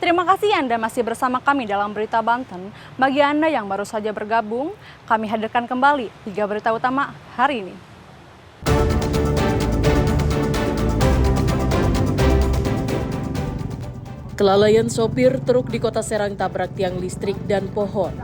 Terima kasih Anda masih bersama kami dalam Berita Banten. Bagi Anda yang baru saja bergabung, kami hadirkan kembali 3 berita utama hari ini. Kelalaian sopir truk di Kota Serang tabrak tiang listrik dan pohon.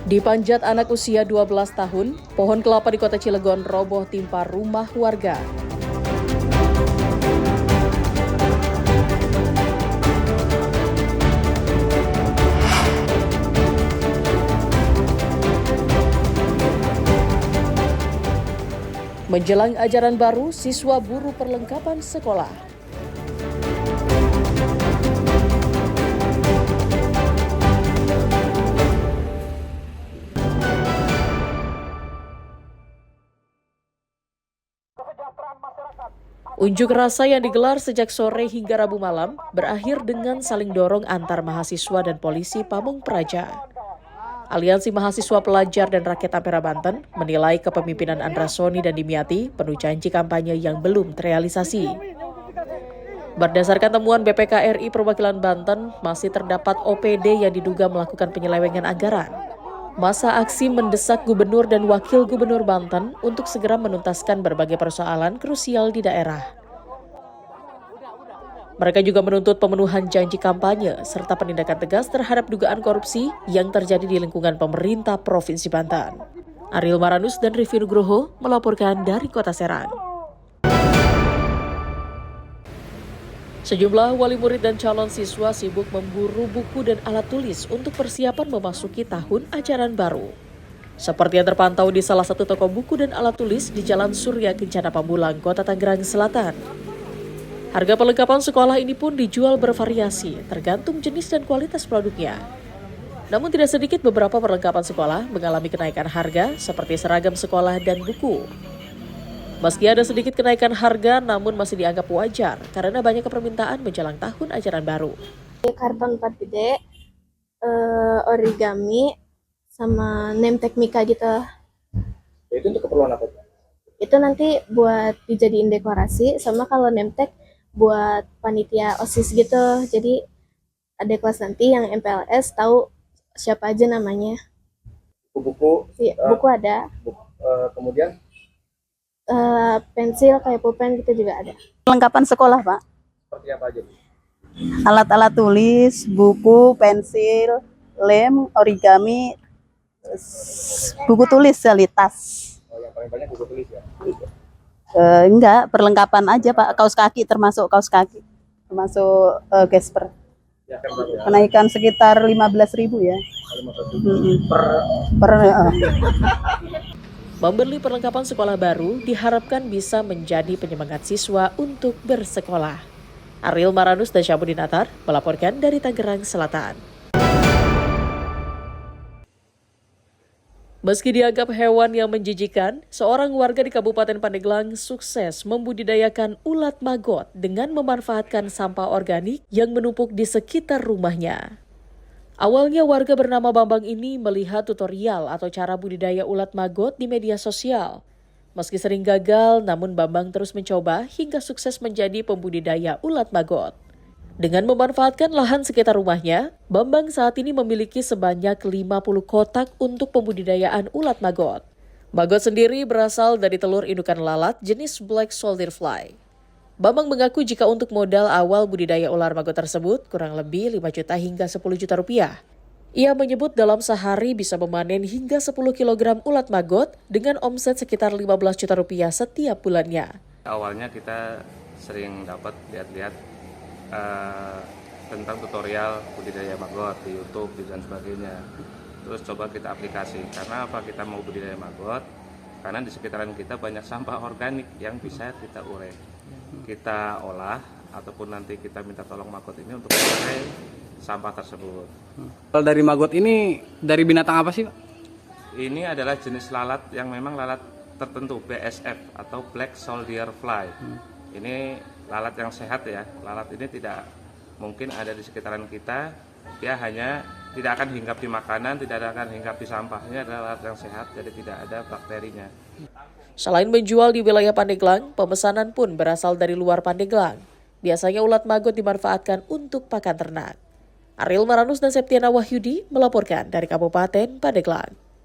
Dipanjat anak usia 12 tahun, pohon kelapa di Kota Cilegon roboh timpa rumah warga. Menjelang ajaran baru, siswa buru perlengkapan sekolah. Unjuk rasa yang digelar sejak sore hingga Rabu malam berakhir dengan saling dorong antar mahasiswa dan polisi Pamung Praja. Aliansi Mahasiswa Pelajar dan Rakyat Ampera Banten menilai kepemimpinan Andra Soni dan Dimyati penuh janji kampanye yang belum terrealisasi. Berdasarkan temuan BPK RI Perwakilan Banten, masih terdapat OPD yang diduga melakukan penyelewengan anggaran. Masa aksi mendesak Gubernur dan Wakil Gubernur Banten untuk segera menuntaskan berbagai persoalan krusial di daerah. Mereka juga menuntut pemenuhan janji kampanye serta penindakan tegas terhadap dugaan korupsi yang terjadi di lingkungan pemerintah Provinsi Banten. Ariel Maranus dan Rivi Nugroho melaporkan dari Kota Serang. Sejumlah wali murid dan calon siswa sibuk memburu buku dan alat tulis untuk persiapan memasuki tahun ajaran baru. Seperti yang terpantau di salah satu toko buku dan alat tulis di Jalan Surya Kencana Pamulang, Kota Tangerang Selatan. Harga perlengkapan sekolah ini pun dijual bervariasi, tergantung jenis dan kualitas produknya. Namun tidak sedikit beberapa perlengkapan sekolah mengalami kenaikan harga seperti seragam sekolah dan buku. Meski ada sedikit kenaikan harga, namun masih dianggap wajar karena banyak permintaan menjelang tahun ajaran baru. Karton 4 gede, origami, sama name tag Mika gitu. Itu untuk keperluan apa? Itu nanti buat dijadiin dekorasi, sama kalau name tag buat panitia OSIS gitu. Jadi ada kelas nanti yang MPLS tahu siapa aja namanya. Buku-buku? Iya, buku ada. Kemudian? Pensil kayak pulpen gitu juga ada. Perlengkapan sekolah, Pak. Seperti apa aja? Alat-alat tulis, buku, pensil, lem, origami, buku tulis, tas. Oh, yang paling banyak buku tulis ya? Enggak, perlengkapan aja, Pak. Kaos kaki termasuk termasuk gesper. Ya, kan berapa ya? Kenaikan sekitar 15.000 ya. 15.000 per Membeli perlengkapan sekolah baru diharapkan bisa menjadi penyemangat siswa untuk bersekolah. Ariel Maranus dan Syamudin Atar melaporkan dari Tangerang Selatan. Meski dianggap hewan yang menjijikan, seorang warga di Kabupaten Pandeglang sukses membudidayakan ulat maggot dengan memanfaatkan sampah organik yang menumpuk di sekitar rumahnya. Awalnya warga bernama Bambang ini melihat tutorial atau cara budidaya ulat maggot di media sosial. Meski sering gagal, namun Bambang terus mencoba hingga sukses menjadi pembudidaya ulat maggot. Dengan memanfaatkan lahan sekitar rumahnya, Bambang saat ini memiliki sebanyak 50 kotak untuk pembudidayaan ulat maggot. Maggot sendiri berasal dari telur indukan lalat jenis Black Soldier Fly. Bambang mengaku jika untuk modal awal budidaya ular maggot tersebut kurang lebih 5 juta hingga 10 juta rupiah. Ia menyebut dalam sehari bisa memanen hingga 10 kg ulat maggot dengan omset sekitar 15 juta rupiah setiap bulannya. Awalnya kita sering dapat lihat-lihat tentang tutorial budidaya maggot di YouTube dan sebagainya. Terus coba kita aplikasi. Karena apa kita mau budidaya maggot? Karena di sekitaran kita banyak sampah organik yang bisa kita urai. Kita olah ataupun nanti kita minta tolong maggot ini untuk mengurai sampah tersebut. Kalau dari maggot ini dari binatang apa sih, Pak? Ini adalah jenis lalat yang memang lalat tertentu, BSF atau Black Soldier Fly. Ini lalat yang sehat ya. Lalat ini tidak mungkin ada di sekitaran kita, dia hanya tidak akan hinggap di makanan, tidak akan hinggap di sampahnya, adalah ulat yang sehat, jadi tidak ada bakterinya. Selain menjual di wilayah Pandeglang, pemesanan pun berasal dari luar Pandeglang. Biasanya ulat maggot dimanfaatkan untuk pakan ternak. Ariel Maranus dan Septiana Wahyudi melaporkan dari Kabupaten Pandeglang.